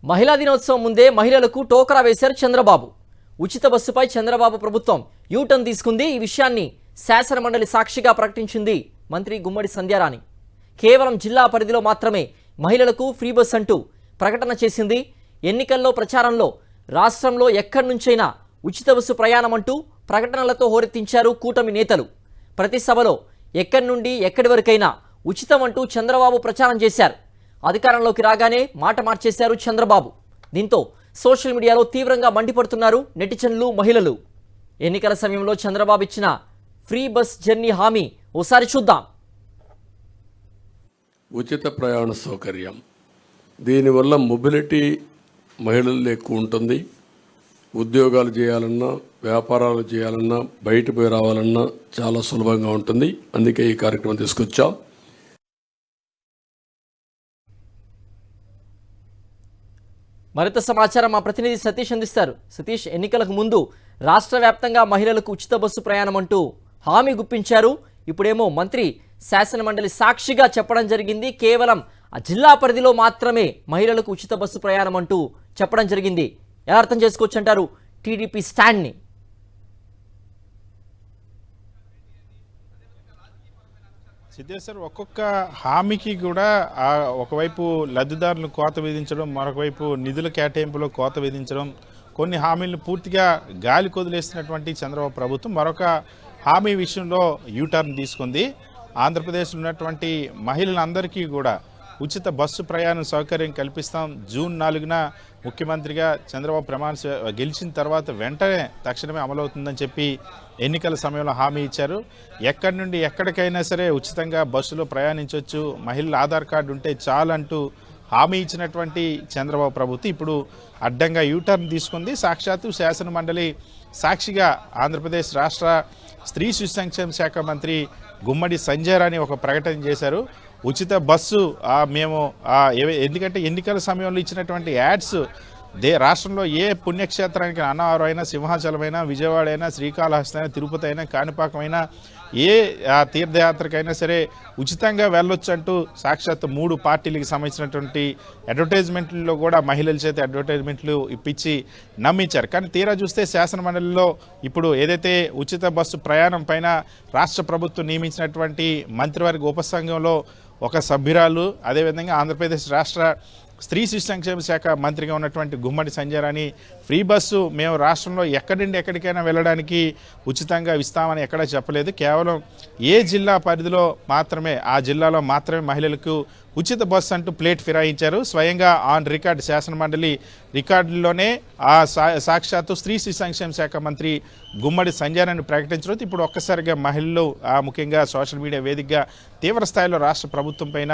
మహిళా దినోత్సవం ముందే మహిళలకు టోకరా వేశారు చంద్రబాబు. ఉచిత బస్సుపై చంద్రబాబు ప్రభుత్వం యూటర్న్ తీసుకుంది. ఈ విషయాన్ని శాసనమండలి సాక్షిగా ప్రకటించింది మంత్రి గుమ్మడి సంధ్యారాణి. కేవలం జిల్లా పరిధిలో మాత్రమే మహిళలకు ఫ్రీ బస్ అంటూ ప్రకటన చేసింది. ఎన్నికల్లో ప్రచారంలో రాష్ట్రంలో ఎక్కడి నుంచైనా ఉచిత బస్సు ప్రయాణం అంటూ ప్రకటనలతో హోరెత్తించారు కూటమి నేతలు. ప్రతి సభలో ఎక్కడి నుండి ఎక్కడి వరకైనా ఉచితం అంటూ చంద్రబాబు ప్రచారం చేశారు. అధికారంలోకి రాగానే మాట మార్చేశారు చంద్రబాబు. దీంతో సోషల్ మీడియాలో తీవ్రంగా మండిపడుతున్నారు నెటిజన్లు, మహిళలు. ఎన్నికల సమయంలో చంద్రబాబు ఇచ్చిన ఫ్రీ బస్ జర్నీ హామీ ఓసారి చూద్దాం. ఉచిత ప్రయాణ సౌకర్యం, దీనివల్ల మొబిలిటీ మహిళల్లో ఎక్కువ ఉంటుంది. ఉద్యోగాలు చేయాలన్నా, వ్యాపారాలు చేయాలన్నా, బయట పోయి రావాలన్నా చాలా సులభంగా ఉంటుంది. అందుకే ఈ కార్యక్రమం తీసుకొచ్చాం. మరింత సమాచారం మా ప్రతినిధి సతీష్ అందిస్తారు. సతీష్, ఎన్నికలకు ముందు రాష్ట్ర వ్యాప్తంగా మహిళలకు ఉచిత బస్సు ప్రయాణం అంటూ హామీ గుప్పించారు. ఇప్పుడేమో మంత్రి శాసనమండలి సాక్షిగా చెప్పడం జరిగింది. కేవలం ఆ జిల్లా పరిధిలో మాత్రమే మహిళలకు ఉచిత బస్సు ప్రయాణం అంటూ చెప్పడం జరిగింది. ఎలా అర్థం చేసుకోవచ్చు అంటారు టీడీపీ స్టాండ్ని? సిద్ధేశ్వర్, ఒక్కొక్క హామీకి కూడా ఒకవైపు లబ్ధిదారులను కోత విధించడం, మరొకవైపు నిధుల కేటాయింపులో కోత విధించడం, కొన్ని హామీలను పూర్తిగా గాలి కొదిలేస్తున్నటువంటి చంద్రబాబు ప్రభుత్వం మరొక హామీ విషయంలో యూటర్న్ తీసుకుంది. ఆంధ్రప్రదేశ్లో ఉన్నటువంటి మహిళలందరికీ కూడా ఉచిత బస్సు ప్రయాణ సౌకర్యం కల్పిస్తాం. జూన్ 4న ముఖ్యమంత్రిగా చంద్రబాబు గెలిచిన తర్వాత వెంటనే తక్షణమే అమలవుతుందని చెప్పి ఎన్నికల సమయంలో హామీ ఇచ్చారు. ఎక్కడి నుండి ఎక్కడికైనా సరే ఉచితంగా బస్సులో ప్రయాణించవచ్చు, మహిళల ఆధార్ కార్డు ఉంటే చాలంటూ హామీ ఇచ్చినటువంటి చంద్రబాబు ప్రభుత్వం ఇప్పుడు అడ్డంగా యూటర్న్ తీసుకుంది. సాక్షాత్తు శాసనమండలి సాక్షిగా ఆంధ్రప్రదేశ్ రాష్ట్ర స్త్రీ శిశు సంక్షేమ శాఖ మంత్రి గుమ్మడి సంధ్యారాణి ఒక ప్రకటన చేశారు. ఉచిత బస్సు మేము ఎందుకంటే ఎన్నికల సమయంలో ఇచ్చినటువంటి యాడ్స్ రాష్ట్రంలో ఏ పుణ్యక్షేత్రానికి అన్నవరం అయినా, సింహాచలం అయినా, విజయవాడ అయినా, శ్రీకాళహస్తి అయినా, తిరుపతి అయినా, కాణిపాకం అయినా, ఏ తీర్థయాత్రకైనా సరే ఉచితంగా వెళ్ళొచ్చు అంటూ సాక్షాత్ 3 పార్టీలకు సంబంధించినటువంటి అడ్వర్టైజ్మెంట్లో కూడా మహిళల చేత అడ్వర్టైజ్మెంట్లు ఇప్పించి నమ్మించారు. కానీ తీరా చూస్తే శాసనమండలిలో ఇప్పుడు ఏదైతే ఉచిత బస్సు ప్రయాణం పైన రాష్ట్ర ప్రభుత్వం నియమించినటువంటి మంత్రివర్గ ఉపసంఘంలో ఒక సభ్యురాలు, అదేవిధంగా ఆంధ్రప్రదేశ్ రాష్ట్ర స్త్రీ శిశు సంక్షేమ శాఖ మంత్రిగా ఉన్నటువంటి గుమ్మడి సంధ్యారాణి ఫ్రీ బస్సు మేము రాష్ట్రంలో ఎక్కడి నుండి ఎక్కడికైనా వెళ్ళడానికి ఉచితంగా ఇస్తామని ఎక్కడా చెప్పలేదు. కేవలం ఏ జిల్లా పరిధిలో మాత్రమే, ఆ జిల్లాలో మాత్రమే మహిళలకు ఉచిత బస్సు అంటూ ప్లేట్ ఫిరాయించారు. స్వయంగా ఆన్ రికార్డ్ శాసనమండలి రికార్డుల్లోనే సాక్షాత్తు స్త్రీ శిశు సంక్షేమ శాఖ మంత్రి గుమ్మడి సంధ్యారాణి ప్రకటించడం ఇప్పుడు ఒక్కసారిగా మహిళలు ముఖ్యంగా సోషల్ మీడియా వేదికగా తీవ్ర స్థాయిలో రాష్ట్ర ప్రభుత్వం పైన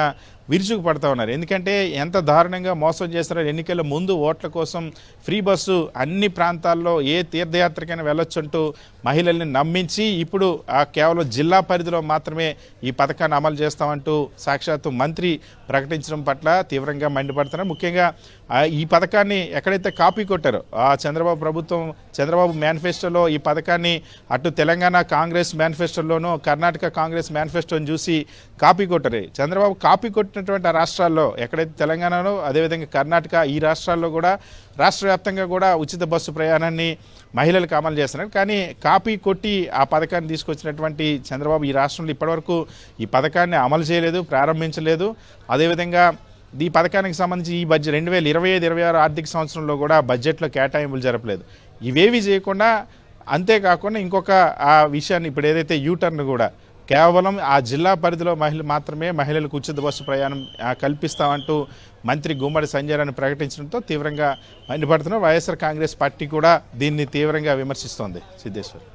విరుచుకుపడతా ఉన్నారు. ఎందుకంటే ఎంత దారుణంగా మోసం చేస్తారో, ఎన్నికల ముందు ఓట్ల కోసం ఫ్రీ బస్సు అన్ని ప్రాంతాల్లో ఏ తీర్థయాత్రకైనా వెళ్ళొచ్చు అంటూ మహిళల్ని నమ్మించి ఇప్పుడు కేవలం జిల్లా పరిధిలో మాత్రమే ఈ పథకాన్ని అమలు చేస్తామంటూ సాక్షాత్తు మంత్రి ప్రకటించడం పట్ల తీవ్రంగా మండిపడుతున్నారు. ముఖ్యంగా ఈ పథకాన్ని ఎక్కడైతే కాపీ కొట్టారో చంద్రబాబు ప్రభుత్వం, చంద్రబాబు మేనిఫెస్టోలో ఈ పథకాన్ని అటు తెలంగాణ కాంగ్రెస్ మేనిఫెస్టోలోనూ, కర్ణాటక కాంగ్రెస్ మేనిఫెస్టోని చూసి కాపీ కొట్టారు. చంద్రబాబు కాపీ కొట్టినటువంటి ఆ రాష్ట్రాల్లో ఎక్కడైతే తెలంగాణలో, అదేవిధంగా కర్ణాటక, ఈ రాష్ట్రాల్లో కూడా రాష్ట్ర వ్యాప్తంగా కూడా ఉచిత బస్సు ప్రయాణాన్ని మహిళలకు అమలు చేస్తున్నారు. కానీ కాపీ కొట్టి ఆ పథకాన్ని తీసుకొచ్చినటువంటి చంద్రబాబు ఈ రాష్ట్రంలో ఇప్పటివరకు ఈ పథకాన్ని అమలు చేయలేదు, ప్రారంభించలేదు. అదేవిధంగా ఈ పథకానికి సంబంధించి ఈ బడ్జెట్ 2025-26 ఆర్థిక సంవత్సరంలో కూడా బడ్జెట్లో కేటాయింపులు జరపలేదు. ఇవేవి చేయకుండా, అంతేకాకుండా ఇంకొక విషయాన్ని ఇప్పుడు ఏదైతే యూటర్న్ కూడా కేవలం ఆ జిల్లా పరిధిలో మాత్రమే మహిళలకు ఉచిత బస్సు ప్రయాణం కల్పిస్తామంటూ మంత్రి గుమ్మడి సంధ్యారాణి ప్రకటించడంతో తీవ్రంగా మండిపడుతున్నారు. వైఎస్ఆర్ కాంగ్రెస్ పార్టీ కూడా దీన్ని తీవ్రంగా విమర్శిస్తోంది. సిద్ధేశ్వర్.